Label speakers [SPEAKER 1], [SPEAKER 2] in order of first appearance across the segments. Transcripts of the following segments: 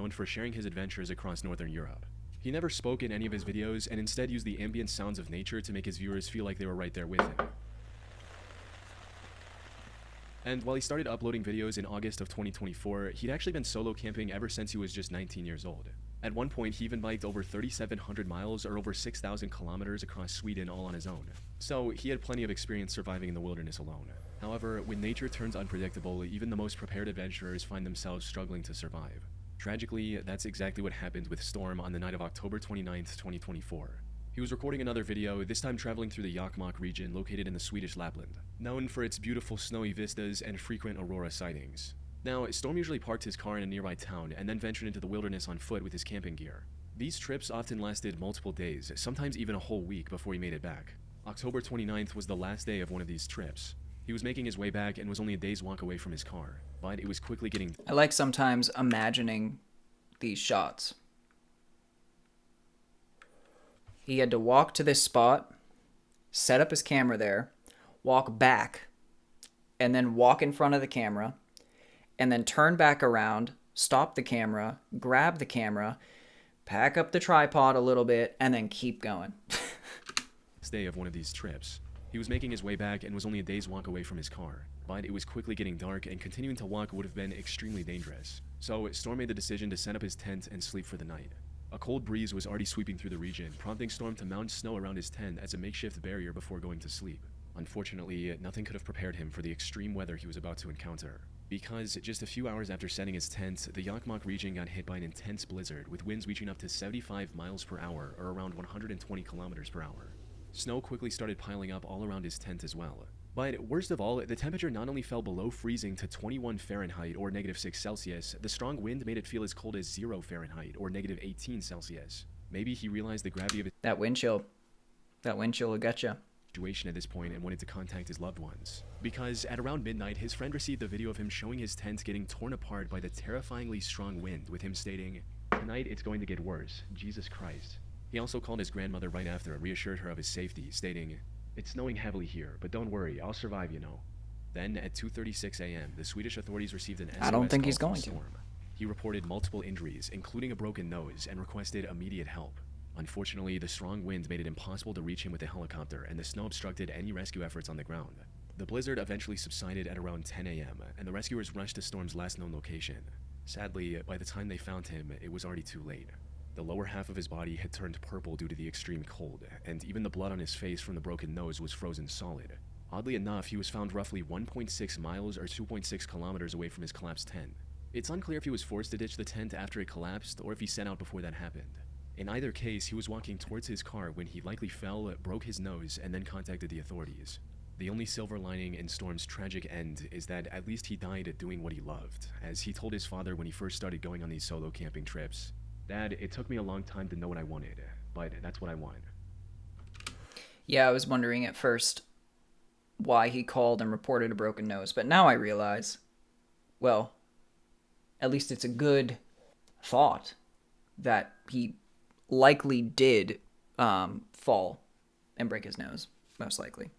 [SPEAKER 1] known for sharing his adventures across Northern Europe. He never spoke in any of his videos and instead used the ambient sounds of nature to make his viewers feel like they were right there with him. And while he started uploading videos in August of 2024, he'd actually been solo camping ever since he was just 19 years old. At one point, he even biked over 3,700 miles or over 6,000 kilometers across Sweden all on his own. So he had plenty of experience surviving in the wilderness alone. However, when nature turns unpredictable, even the most prepared adventurers find themselves struggling to survive. Tragically, that's exactly what happened with Storm on the night of October 29th, 2024. He was recording another video, this time traveling through the Jokkmokk region located in the Swedish Lapland, known for its beautiful snowy vistas and frequent aurora sightings. Now, Storm usually parked his car in a nearby town and then ventured into the wilderness on foot with his camping gear. These trips often lasted multiple days, sometimes even a whole week before he made it back. October 29th was the last day of one of these trips. He was making his way back and was only a day's walk away from his car, but it was quickly getting...
[SPEAKER 2] I like sometimes imagining these shots. He had to walk to this spot, set up his camera there, walk back, and then walk in front of the camera, and then turn back around, stop the camera, grab the camera, pack up the tripod a little bit, and then keep going.
[SPEAKER 1] Day of one of these trips. He was making his way back and was only a day's walk away from his car, but it was quickly getting dark and continuing to walk would have been extremely dangerous. So Storm made the decision to set up his tent and sleep for the night. A cold breeze was already sweeping through the region, prompting Storm to mount snow around his tent as a makeshift barrier before going to sleep. Unfortunately, nothing could have prepared him for the extreme weather he was about to encounter. Because just a few hours after setting his tent, the Jokkmokk region got hit by an intense blizzard with winds reaching up to 75 miles per hour or around 120 kilometers per hour. Snow quickly started piling up all around his tent as well. But worst of all, the temperature not only fell below freezing to 21 Fahrenheit or -6 Celsius, the strong wind made it feel as cold as 0 Fahrenheit or -18 Celsius. Maybe he realized the gravity of his
[SPEAKER 2] That wind chill will get you.
[SPEAKER 1] situation at this point and wanted to contact his loved ones. Because at around midnight, his friend received a video of him showing his tent getting torn apart by the terrifyingly strong wind, with him stating, "Tonight it's going to get worse, Jesus Christ." He also called his grandmother right after and reassured her of his safety, stating, "It's snowing heavily here, but don't worry, I'll survive, you know." Then, at 2:36 a.m., the Swedish authorities received an SOS
[SPEAKER 2] I don't think
[SPEAKER 1] call
[SPEAKER 2] he's
[SPEAKER 1] from
[SPEAKER 2] going to.
[SPEAKER 1] Storm. He reported multiple injuries, including a broken nose, and requested immediate help. Unfortunately, the strong wind made it impossible to reach him with a helicopter, and the snow obstructed any rescue efforts on the ground. The blizzard eventually subsided at around 10 a.m., and the rescuers rushed to Storm's last known location. Sadly, by the time they found him, it was already too late. The lower half of his body had turned purple due to the extreme cold, and even the blood on his face from the broken nose was frozen solid. Oddly enough, he was found roughly 1.6 miles or 2.6 kilometers away from his collapsed tent. It's unclear if he was forced to ditch the tent after it collapsed or if he set out before that happened. In either case, he was walking towards his car when he likely fell, broke his nose, and then contacted the authorities. The only silver lining in Storm's tragic end is that at least he died doing what he loved, as he told his father when he first started going on these solo camping trips. "Dad, it took me a long time to know what I wanted, but that's what I want."
[SPEAKER 2] Yeah, I was wondering at first why he called and reported a broken nose, but now I realize, well, at least it's a good thought that he likely did fall and break his nose, most likely,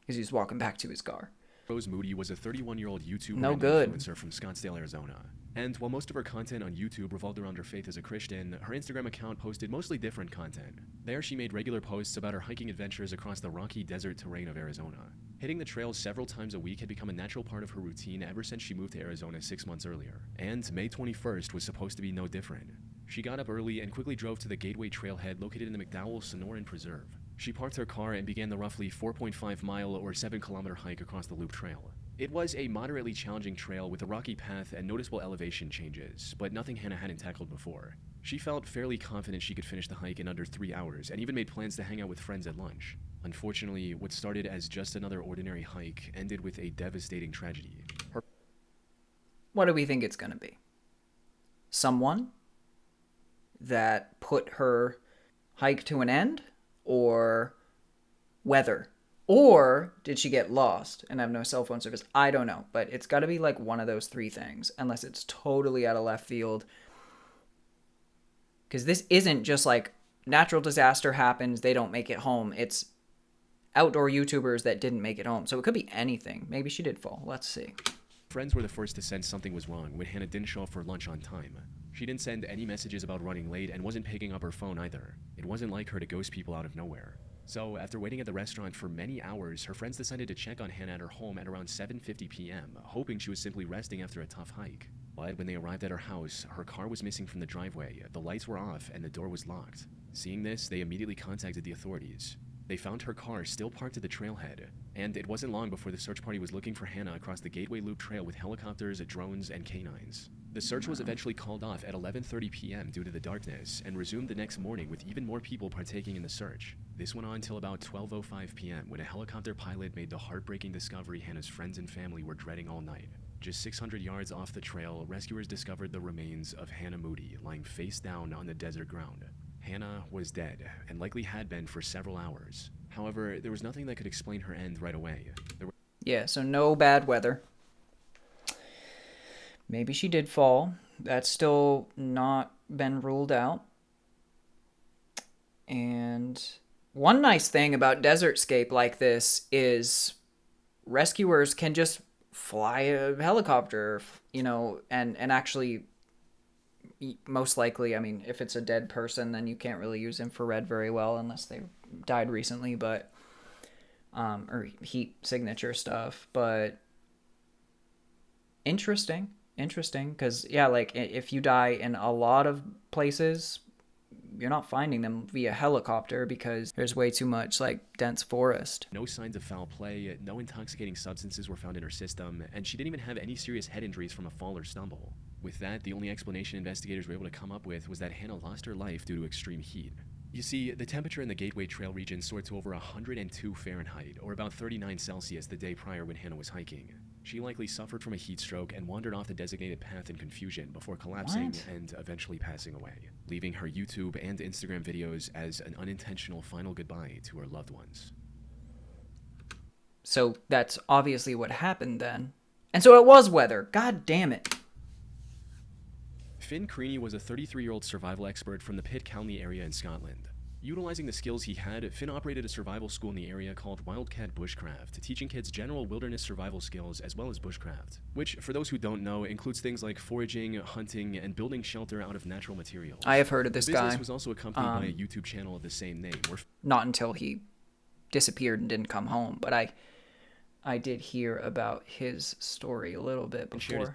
[SPEAKER 2] because he's walking back to his car.
[SPEAKER 1] Rose Moody was a 31-year-old YouTuber
[SPEAKER 2] No
[SPEAKER 1] and
[SPEAKER 2] good.
[SPEAKER 1] influencer from Scottsdale, Arizona. And while most of her content on YouTube revolved around her faith as a Christian, her Instagram account posted mostly different content. There, she made regular posts about her hiking adventures across the rocky desert terrain of Arizona. Hitting the trails several times a week had become a natural part of her routine ever since she moved to Arizona 6 months earlier. And May 21st was supposed to be no different. She got up early and quickly drove to the Gateway Trailhead located in the McDowell Sonoran Preserve. She parked her car and began the roughly 4.5-mile or 7-kilometer hike across the Loop Trail. It was a moderately challenging trail with a rocky path and noticeable elevation changes, but nothing Hannah hadn't tackled before. She felt fairly confident she could finish the hike in under 3 hours, and even made plans to hang out with friends at lunch. Unfortunately, what started as just another ordinary hike ended with a devastating tragedy.
[SPEAKER 2] What do we think it's going to be? Someone that put her hike to an end? Or weather? Or did she get lost and have no cell phone service? I don't know, but it's got to be like one of those three things, unless it's totally out of left field. Because this isn't just like natural disaster happens, they don't make it home. It's outdoor YouTubers that didn't make it home. So it could be anything. Maybe she did fall. Let's see.
[SPEAKER 1] Friends were the first to sense something was wrong when Hannah didn't show up for lunch on time. She didn't send any messages about running late and wasn't picking up her phone either. It wasn't like her to ghost people out of nowhere. So, after waiting at the restaurant for many hours, her friends decided to check on Hannah at her home at around 7:50 p.m., hoping she was simply resting after a tough hike. But when they arrived at her house, her car was missing from the driveway, the lights were off, and the door was locked. Seeing this, they immediately contacted the authorities. They found her car still parked at the trailhead, and it wasn't long before the search party was looking for Hannah across the Gateway Loop Trail with helicopters, drones, and canines. The search was eventually called off at 11:30 p.m. due to the darkness, and resumed the next morning with even more people partaking in the search. This went on until about 12:05 p.m. when a helicopter pilot made the heartbreaking discovery Hannah's friends and family were dreading all night. Just 600 yards off the trail, rescuers discovered the remains of Hannah Moody lying face down on the desert ground. Hannah was dead, and likely had been for several hours. However, there was nothing that could explain her end right away.
[SPEAKER 2] Yeah, so no bad weather. Maybe she did fall. That's still not been ruled out. And one nice thing about desertscape like this is rescuers can just fly a helicopter, and actually, most likely, I mean, if it's a dead person, then you can't really use infrared very well unless they died recently, but or heat signature stuff. But interesting, because yeah, like if you die in a lot of places, you're not finding them via helicopter because there's way too much like dense forest.
[SPEAKER 1] No signs of foul play, no intoxicating substances were found in her system, and she didn't even have any serious head injuries from a fall or stumble. With that, the only explanation investigators were able to come up with was that Hannah lost her life due to extreme heat. You see, the temperature in the Gateway Trail region soared to over 102 Fahrenheit, or about 39 Celsius the day prior when Hannah was hiking. She likely suffered from a heat stroke and wandered off the designated path in confusion before collapsing and eventually passing away, leaving her YouTube and Instagram videos as an unintentional final goodbye to her loved ones.
[SPEAKER 2] So that's obviously what happened then. And so it was weather. God damn it.
[SPEAKER 1] Finn Creaney was a 33-year-old survival expert from the Pitt County area in Scotland. Utilizing the skills he had, Finn operated a survival school in the area called Wildcat Bushcraft, teaching kids general wilderness survival skills as well as bushcraft, which, for those who don't know, includes things like foraging, hunting, and building shelter out of natural materials.
[SPEAKER 2] I have heard of this
[SPEAKER 1] the
[SPEAKER 2] guy.
[SPEAKER 1] business was also accompanied by a YouTube channel of the same name.
[SPEAKER 2] Not until he disappeared and didn't come home, but I did hear about his story a little bit before.
[SPEAKER 1] Shared his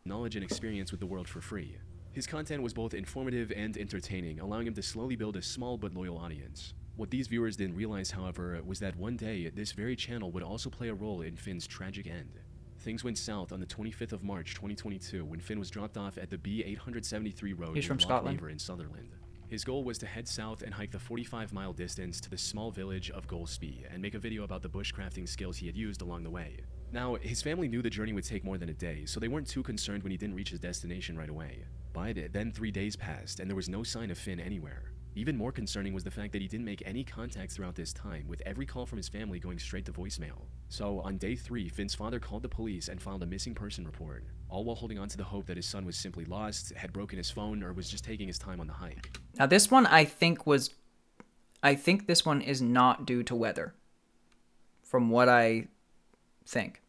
[SPEAKER 1] knowledge and experience with the world for free. His content was both informative and entertaining, allowing him to slowly build a small but loyal audience. What these viewers didn't realize, however, was that one day, this very channel would also play a role in Finn's tragic end. Things went south on the 25th of March 2022 when Finn was dropped off at the B873 road
[SPEAKER 2] He's
[SPEAKER 1] near
[SPEAKER 2] from Scotland.
[SPEAKER 1] Lochnaver in Sutherland. His goal was to head south and hike the 45-mile distance to the small village of Golspie and make a video about the bushcrafting skills he had used along the way. Now, his family knew the journey would take more than a day, so they weren't too concerned when he didn't reach his destination right away. But then 3 days passed, and there was no sign of Finn anywhere. Even more concerning was the fact that he didn't make any contact throughout this time, with every call from his family going straight to voicemail. So, on day 3, Finn's father called the police and filed a missing person report, all while holding on to the hope that his son was simply lost, had broken his phone, or was just taking his time on the hike.
[SPEAKER 2] Now this one I think this one is not due to weather, from what I think.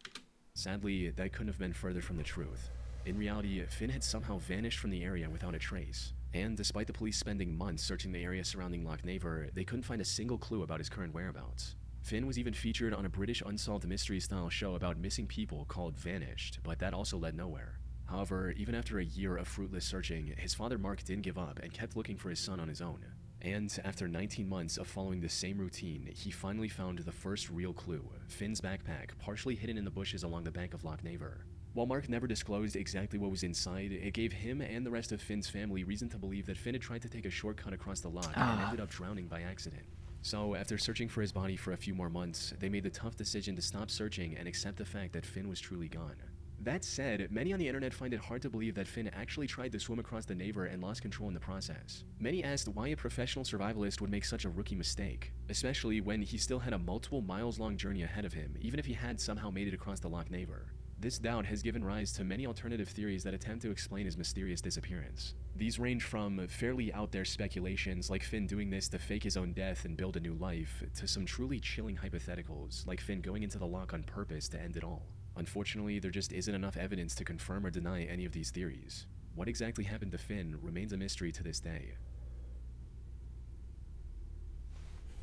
[SPEAKER 1] Sadly, that couldn't have been further from the truth. In reality, Finn had somehow vanished from the area without a trace. And despite the police spending months searching the area surrounding Lochnaver, they couldn't find a single clue about his current whereabouts. Finn was even featured on a British Unsolved Mysteries-style show about missing people called Vanished, but that also led nowhere. However, even after a year of fruitless searching, his father Mark didn't give up and kept looking for his son on his own. And after 19 months of following the same routine, he finally found the first real clue, Finn's backpack, partially hidden in the bushes along the bank of Lochnaver. While Mark never disclosed exactly what was inside, it gave him and the rest of Finn's family reason to believe that Finn had tried to take a shortcut across the loch and ended up drowning by accident. So, after searching for his body for a few more months, they made the tough decision to stop searching and accept the fact that Finn was truly gone. That said, many on the internet find it hard to believe that Finn actually tried to swim across the Naver and lost control in the process. Many asked why a professional survivalist would make such a rookie mistake, especially when he still had a multiple miles-long journey ahead of him, even if he had somehow made it across the Loch Naver. This doubt has given rise to many alternative theories that attempt to explain his mysterious disappearance. These range from fairly out-there speculations, like Finn doing this to fake his own death and build a new life, to some truly chilling hypotheticals, like Finn going into the loch on purpose to end it all. Unfortunately, there just isn't enough evidence to confirm or deny any of these theories. What exactly happened to Finn remains a mystery to this day.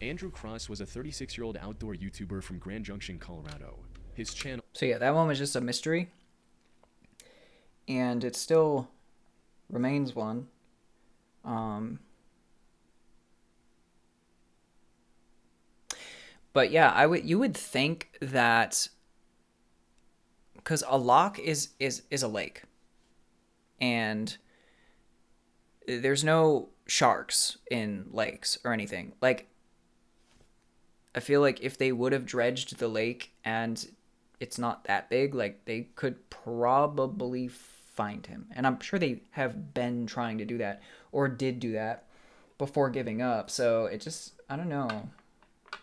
[SPEAKER 1] Andrew Cross was a 36-year-old outdoor YouTuber from Grand Junction, Colorado. His channel...
[SPEAKER 2] So yeah, that one was just a mystery. And it still remains one. But yeah, you would think that, because a loch is a lake, and there's no sharks in lakes or anything. Like, I feel like if they would have dredged the lake and it's not that big, like, they could probably find him. And I'm sure they have been trying to do that, or did do that before giving up. So it just, I don't know.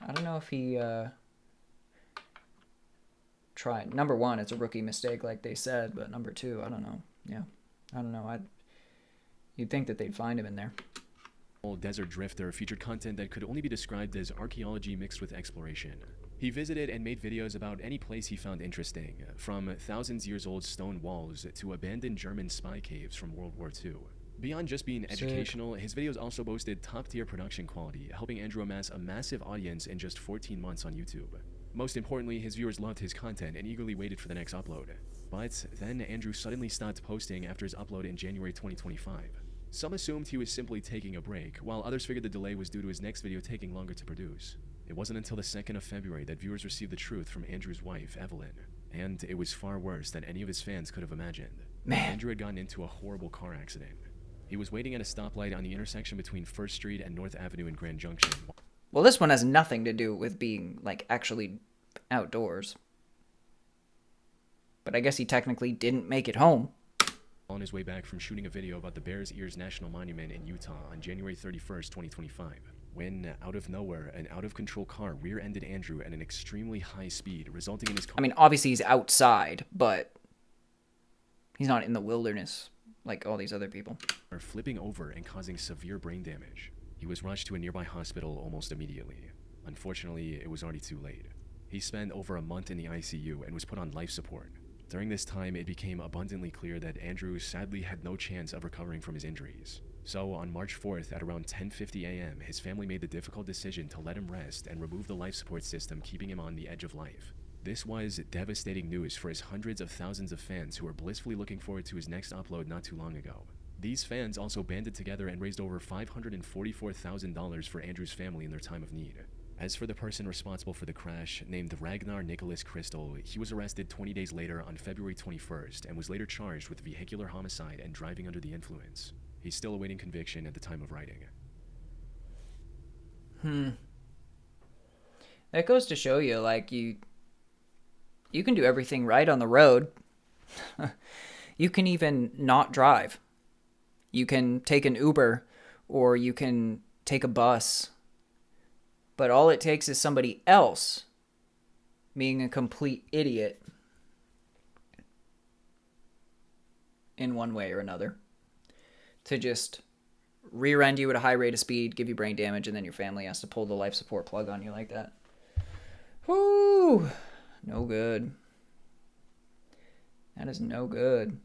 [SPEAKER 2] I don't know if he tried. Number one, it's a rookie mistake, like they said, but number two, I don't know. Yeah, I don't know. You'd think that they'd find him in there.
[SPEAKER 1] Desert Drifter featured content that could only be described as archaeology mixed with exploration. He visited and made videos about any place he found interesting, from thousands-years-old stone walls to abandoned German spy caves from World War II. Beyond just being educational, his videos also boasted top-tier production quality, helping Andrew amass a massive audience in just 14 months on YouTube. Most importantly, his viewers loved his content and eagerly waited for the next upload. But then Andrew suddenly stopped posting after his upload in January 2025. Some assumed he was simply taking a break, while others figured the delay was due to his next video taking longer to produce. It wasn't until the 2nd of February that viewers received the truth from Andrew's wife, Evelyn, and it was far worse than any of his fans could have imagined. Andrew had gotten into a horrible car accident. He was waiting at a stoplight on the intersection between 1st Street and North Avenue in Grand Junction.
[SPEAKER 2] Well, this one has nothing to do with being, like, actually outdoors. But I guess he technically didn't make it home.
[SPEAKER 1] On his way back from shooting a video about the Bears Ears National Monument in Utah on January 31st, 2025, when, out of nowhere, an out-of-control car rear-ended Andrew at an extremely high speed, resulting in his car...
[SPEAKER 2] I mean, obviously he's outside, but he's not in the wilderness like all these other people.
[SPEAKER 1] ...flipping over and causing severe brain damage. He was rushed to a nearby hospital almost immediately. Unfortunately, it was already too late. He spent over a month in the ICU and was put on life support. During this time, it became abundantly clear that Andrew sadly had no chance of recovering from his injuries. So, on March 4th at around 10:50 a.m., his family made the difficult decision to let him rest and remove the life support system keeping him on the edge of life. This was devastating news for his hundreds of thousands of fans who were blissfully looking forward to his next upload not too long ago. These fans also banded together and raised over $544,000 for Andrew's family in their time of need. As for the person responsible for the crash, named Ragnar Nicholas Crystal, he was arrested 20 days later on February 21st and was later charged with vehicular homicide and driving under the influence. He's still awaiting conviction at the time of writing.
[SPEAKER 2] That goes to show you, like, you can do everything right on the road. You can even not drive. You can take an Uber, or you can take a bus. But all it takes is somebody else being a complete idiot in one way or another to just rear end you at a high rate of speed, give you brain damage, and then your family has to pull the life support plug on you like that. Whoo! No good. That is no good.